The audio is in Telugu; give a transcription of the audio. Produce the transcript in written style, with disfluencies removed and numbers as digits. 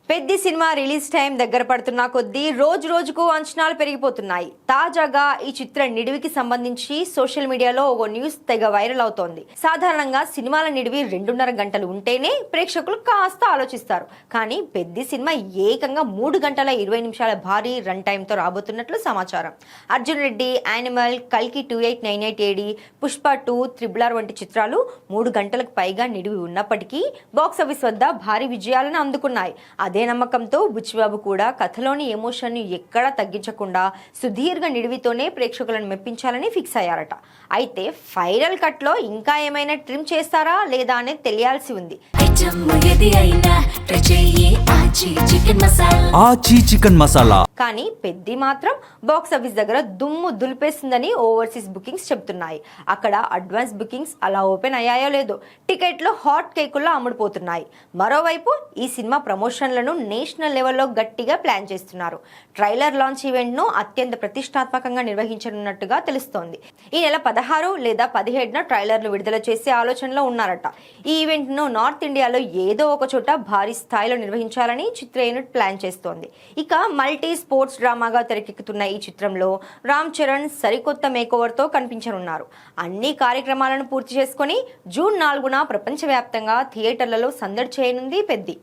పెద్ది సినిమా రిలీజ్ టైం దగ్గర పడుతున్న కొద్దీ రోజు రోజుకు అంచనాలు పెరిగిపోతున్నాయి. తాజాగా ఈ చిత్ర నిడివికి సంబంధించి సోషల్ మీడియాలో ఒక న్యూస్ తెగ వైరల్ అవుతోంది. సాధారణంగా సినిమాల నిడివి 2.5 గంటలు ఉంటేనే ప్రేక్షకులు కాస్త ఆలోచిస్తారు. కానీ పెద్ది సినిమా ఏకంగా 3 గంటల 20 నిమిషాల భారీ రన్ టైం తో రాబోతున్నట్లు సమాచారం. అర్జున్ రెడ్డి, యానిమల్, కల్కి 2898 AD, పుష్ప 2, RRR వంటి చిత్రాలు 3 గంటలకు పైగా నిడివి ఉన్నప్పటికీ బాక్సాఫీస్ వద్ద భారీ విజయాలను అందుకున్నాయి. అదే నమ్మకంతో బుచ్చిబాబు కూడా కథలోని ఎమోషన్ ని ఎక్కడా తగ్గించకుండా సుదీర్ఘ నిడివితోనే ప్రేక్షకులను మెప్పించాలని ఫిక్స్ అయ్యారట. అయితే ఫైనల్ కట్ లో ఇంకా ఏమైనా ట్రిమ్ చేస్తారా లేదా అనేది తెలియాల్సి ఉంది. చికెన్ మసాలా కానీ పెద్ది మాత్రం బాక్సాఫీస్ దగ్గర దుమ్ము దులిపేస్తుందని ఓవర్సీస్ బుకింగ్స్ చెప్తున్నాయి. అక్కడ అడ్వాన్స్ బుకింగ్స్ అలా ఓపెన్ అయ్యాయో లేదో టికెట్లు హాట్ కేకుల్లో అమ్ముడుపోతున్నాయి. మరోవైపు ఈ సినిమా ప్రమోషన్లను నేషనల్ లెవెల్లో గట్టిగా ప్లాన్ చేస్తున్నారు. ట్రైలర్ లాంచ్ ఈవెంట్ ను అత్యంత ప్రతిష్టాత్మకంగా నిర్వహించనున్నట్టుగా తెలుస్తోంది. ఈ నెల 16 లేదా 17న ట్రైలర్లు విడుదల చేసే ఆలోచనలో ఉన్నారట. ఈ ఈవెంట్ ను నార్త్ ఇండియాలో ఏదో ఒక చోట భారీ స్థాయిలో నిర్వహించాలని చిత్ర యూనిట్ ప్లాన్ చేస్తోంది. ఇక మల్టీ స్పోర్ట్స్ డ్రామాగా తెరకెక్కుతున్న ఈ చిత్రంలో రామ్ చరణ్ సరికొత్త మేకోవర్ తో కనిపించనున్నారు. అన్ని కార్యక్రమాలను పూర్తి చేసుకుని జూన్ 4న ప్రపంచవ్యాప్తంగా థియేటర్లలో సందడి చేయనుంది పెద్ది.